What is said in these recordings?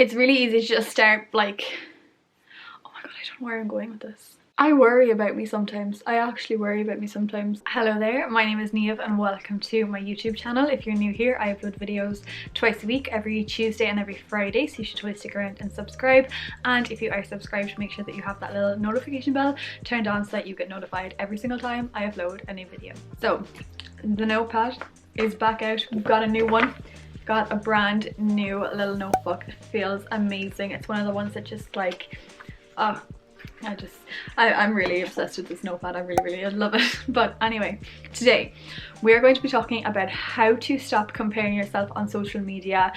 it's really easy to just start like, oh my god, I don't know where I'm going with this. I worry about me sometimes. I actually worry about me sometimes. Hello there, my name is Niamh and welcome to my YouTube channel. If you're new here, I upload videos twice a week, every Tuesday and every Friday, so you should totally stick around and subscribe. And if you are subscribed, make sure that you have that little notification bell turned on so that you get notified every single time I upload a new video. So the notepad is back out. We've got a new one. Got a brand new little notebook. It feels amazing. It's one of the ones that just like, I'm really obsessed with this notepad. I really love it. But anyway, today we are going to be talking about how to stop comparing yourself on social media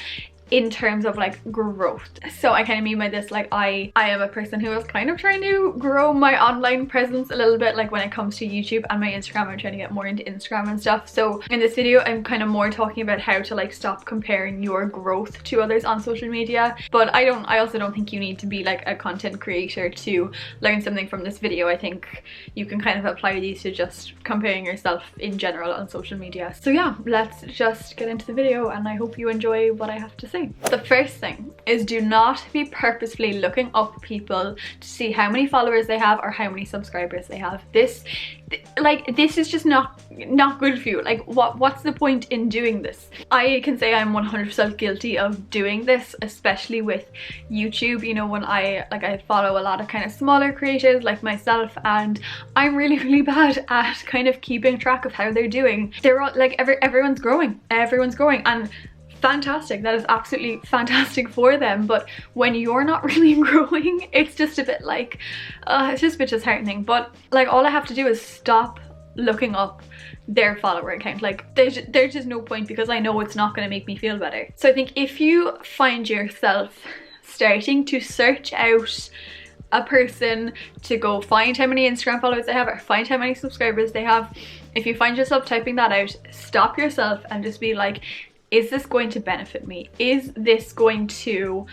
in terms of like growth. So I kind of mean by this, like I am a person who is kind of trying to grow my online presence a little bit, like when it comes to YouTube and my Instagram. I'm trying to get more into Instagram and stuff. So in this video I'm kind of more talking about how to like stop comparing your growth to others on social media. But I also don't think you need to be like a content creator to learn something from this video. I think you can kind of apply these to just comparing yourself in general on social media. So yeah, let's just get into the video and I hope you enjoy what I have to say. The first thing is, do not be purposefully looking up people to see how many followers they have or how many subscribers they have. This is just not good for you. Like what's the point in doing this? I can say I'm 100% guilty of doing this, especially with YouTube. You know, when I follow a lot of kind of smaller creators like myself, and I'm really bad at kind of keeping track of how they're doing. They're all like everyone's growing and fantastic, that is absolutely fantastic for them. But when you're not really growing, it's just a bit like it's just a bit disheartening. But like all I have to do is stop looking up their follower account. Like there's just no point, because I know it's not going to make me feel better. So I think if you find yourself starting to search out a person to go find how many Instagram followers they have or find how many subscribers they have, if you find yourself typing that out, stop yourself and just be like, is this going to benefit me? Is this going to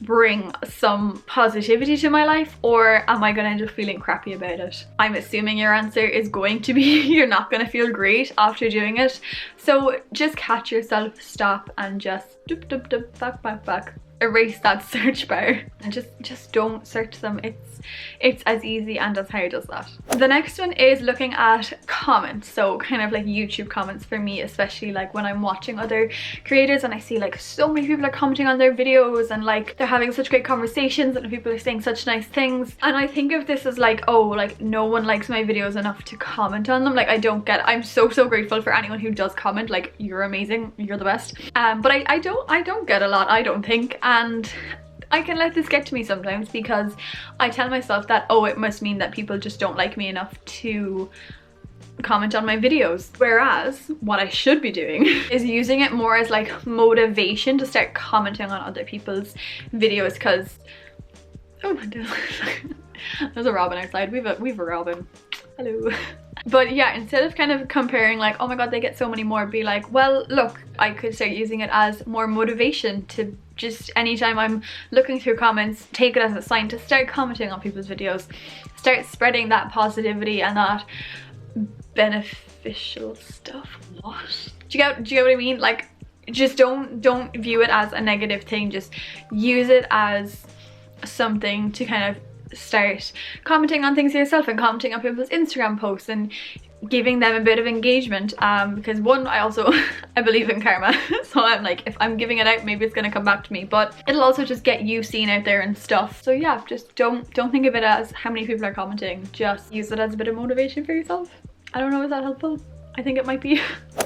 bring some positivity to my life, or am I going to end up feeling crappy about it? I'm assuming your answer is going to be you're not going to feel great after doing it. So just catch yourself, stop, and just back. Erase that search bar and just don't search them. It's as easy and as hard as that. The next one is looking at comments. So kind of like YouTube comments for me, especially like when I'm watching other creators and I see like so many people are commenting on their videos and like they're having such great conversations and people are saying such nice things, and I think of this as like, oh, like no one likes my videos enough to comment on them. Like I'm so grateful for anyone who does comment. Like, you're amazing, you're the best. But I don't get a lot, I don't think. And I can let this get to me sometimes, because I tell myself that, oh, it must mean that people just don't like me enough to comment on my videos. Whereas what I should be doing is using it more as like motivation to start commenting on other people's videos, because oh my god, there's a robin outside. We've a robin. Hello. But yeah, instead of kind of comparing like, oh my god, they get so many more, be like, well, look, I could start using it as more motivation to just, anytime I'm looking through comments, take it as a sign to start commenting on people's videos, start spreading that positivity and that beneficial stuff. What? Do you get what I mean? Like, just don't view it as a negative thing. Just use it as something to kind of start commenting on things yourself and commenting on people's Instagram posts and giving them a bit of engagement, because one, I believe in karma. So I'm like, if I'm giving it out, maybe it's gonna come back to me, but it'll also just get you seen out there and stuff. So yeah, just don't think of it as how many people are commenting, just use it as a bit of motivation for yourself. I don't know, is that helpful? I think it might be.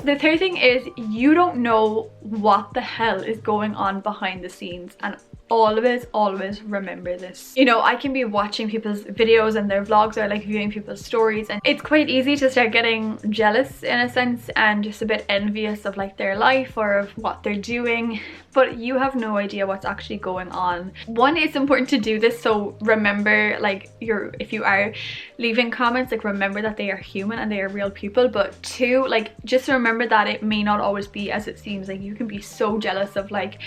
The third thing is, you don't know what the hell is going on behind the scenes, and always remember this. You know, I can be watching people's videos and their vlogs, or like viewing people's stories, and it's quite easy to start getting jealous in a sense and just a bit envious of like their life or of what they're doing, but you have no idea what's actually going on. One, it's important to do this, so remember, like, if you are leaving comments, like, remember that they are human and they are real people. But two, like, just remember that it may not always be as it seems. Like, you can be so jealous of like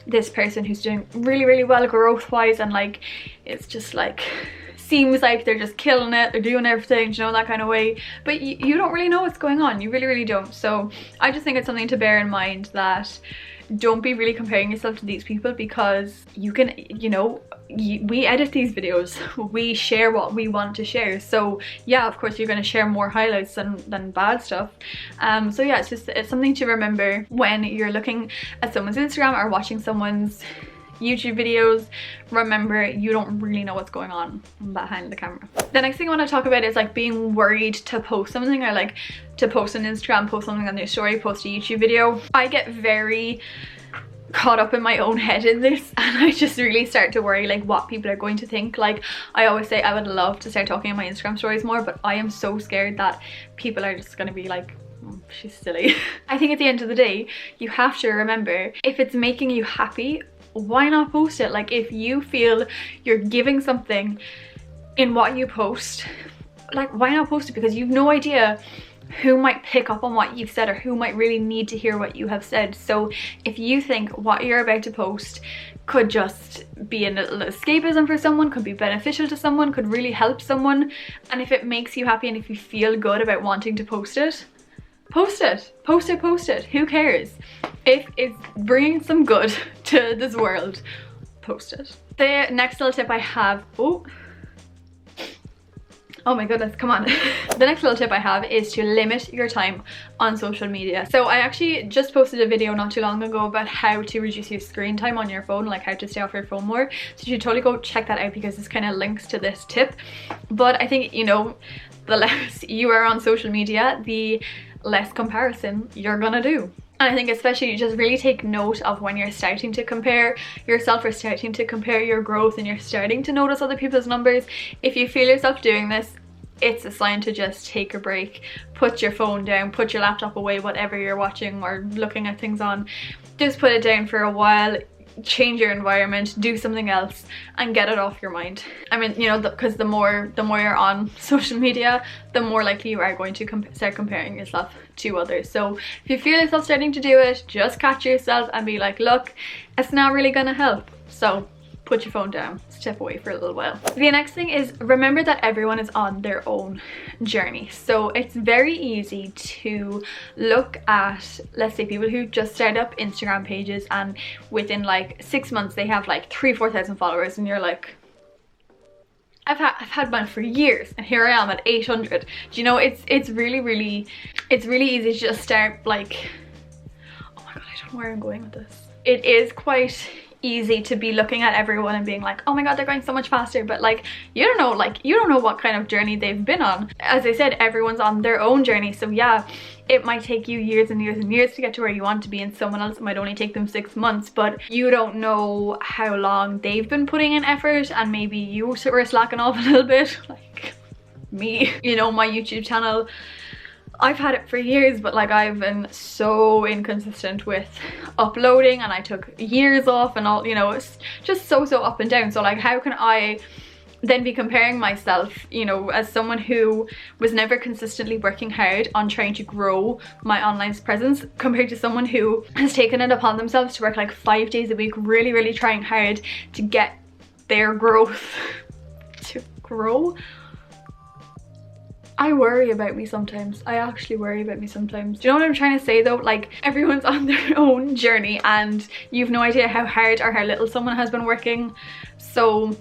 this person who's doing really well growth wise, and like it's just like seems like they're just killing it, they're doing everything, you know, that kind of way, but you don't really know what's going on. You really don't. So I just think it's something to bear in mind, that don't be really comparing yourself to these people, because you can, you know, we edit these videos, we share what we want to share. So yeah, of course you're going to share more highlights than bad stuff. So yeah, it's something to remember when you're looking at someone's Instagram or watching someone's YouTube videos. Remember, you don't really know what's going on behind the camera. The next thing I want to talk about is like being worried to post something, or like to post on Instagram, post something on your story, post a YouTube video. I get very caught up in my own head in this, and I just really start to worry like what people are going to think. Like I always say, I would love to start talking in my Instagram stories more, but I am so scared that people are just going to be like, oh, she's silly. I think at the end of the day, you have to remember, if it's making you happy, why not post it? Like if you feel you're giving something in what you post, like why not post it? Because you've no idea who might pick up on what you've said, or who might really need to hear what you have said. So if you think what you're about to post could just be a little escapism for someone, could be beneficial to someone, could really help someone, and if it makes you happy and if you feel good about wanting to post it, post it, post it, post it. Who cares? If it's bringing some good to this world, post it. The next little tip I have, oh my goodness, come on. The next little tip I have is to limit your time on social media. So I actually just posted a video not too long ago about how to reduce your screen time on your phone, like how to stay off your phone more. So you should totally go check that out, because this kind of links to this tip. But I think, you know, the less you are on social media, the less comparison you're gonna do. And I think especially just really take note of when you're starting to compare yourself, or starting to compare your growth, and you're starting to notice other people's numbers. If you feel yourself doing this, it's a sign to just take a break, put your phone down, put your laptop away, whatever you're watching or looking at things on, just put it down for a while, change your environment, do something else, and get it off your mind. I mean, you know, because the more you're on social media, the more likely you are going to start comparing yourself to others. So if you feel yourself starting to do it, just catch yourself and be like, look, it's not really gonna help, so put your phone down, step away for a little while. The next thing is, remember that everyone is on their own journey. So it's very easy to look at, let's say, people who just started up Instagram pages, and within like 6 months they have like 3,000-4,000 followers, and you're like, I've had mine for years and here I am at 800. Do you know, it's really easy to just start like, oh my god, I don't know where I'm going with this. It is quite easy to be looking at everyone and being like, oh my god, they're going so much faster, but like you don't know what kind of journey they've been on. As I said, everyone's on their own journey. So yeah, it might take you years and years and years to get to where you want to be, and someone else might only take them 6 months, but you don't know how long they've been putting in effort, and maybe you were slacking off a little bit, like me. You know, my YouTube channel, I've had it for years, but like I've been so inconsistent with uploading, and I took years off and all, you know, it's just so up and down. So like, how can I then be comparing myself, you know, as someone who was never consistently working hard on trying to grow my online presence, compared to someone who has taken it upon themselves to work like 5 days a week, really trying hard to get their growth to grow. I worry about me sometimes. I actually worry about me sometimes. Do you know what I'm trying to say though? Like, everyone's on their own journey, and you've no idea how hard or how little someone has been working. So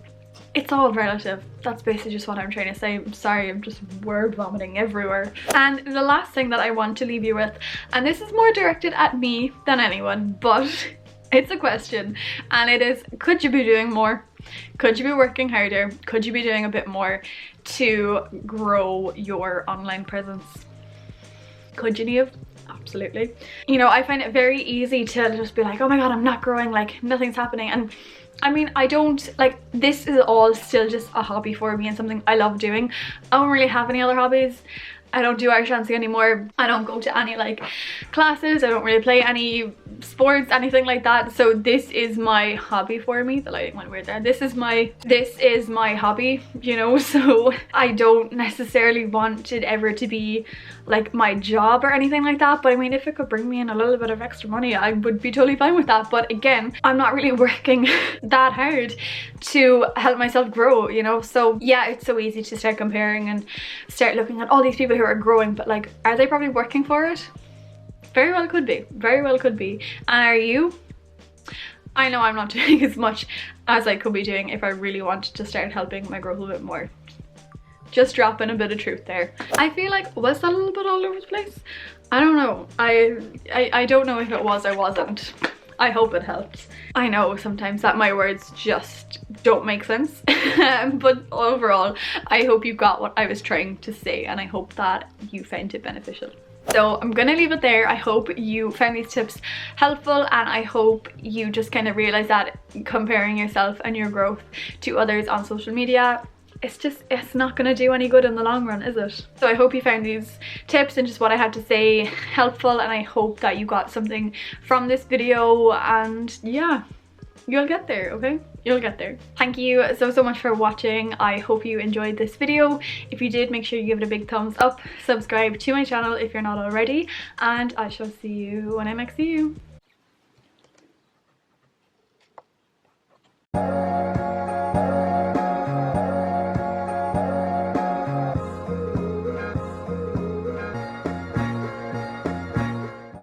it's all relative. That's basically just what I'm trying to say. I'm sorry, I'm just word vomiting everywhere. And the last thing that I want to leave you with, and this is more directed at me than anyone, but it's a question, and it is, could you be doing more? Could you be working harder? Could you be doing a bit more to grow your online presence? Could you, Niamh? Absolutely. You know, I find it very easy to just be like, oh my god, I'm not growing, like nothing's happening. And I mean, I don't, like, this is all still just a hobby for me and something I love doing. I don't really have any other hobbies. I don't do Irish dancing anymore. I don't go to any like classes. I don't really play any sports, anything like that. So this is my hobby for me. The lighting went weird there. This is my hobby, you know, so I don't necessarily want it ever to be like my job or anything like that. But I mean, if it could bring me in a little bit of extra money, I would be totally fine with that. But again, I'm not really working that hard to help myself grow, you know. So yeah, it's so easy to start comparing and start looking at all these people who are growing, but like, are they probably working for it? Very well could be. Very well could be. And are you? I know I'm not doing as much as I could be doing if I really wanted to start helping my growth a little bit more. Just dropping a bit of truth there. I feel like, was that a little bit all over the place? I don't know. I don't know if it was or wasn't. I hope it helped. I know sometimes that my words just don't make sense, but overall I hope you got what I was trying to say, and I hope that you found it beneficial. So I'm gonna leave it there. I hope you found these tips helpful, and I hope you just kind of realize that comparing yourself and your growth to others on social media, it's not gonna do any good in the long run, is it? So I hope you found these tips and just what I had to say helpful, and I hope that you got something from this video, and yeah, you'll get there, okay? You'll get there. Thank you so much for watching. I hope you enjoyed this video. If you did, make sure you give it a big thumbs up, subscribe to my channel if you're not already, and I shall see you when I next see you.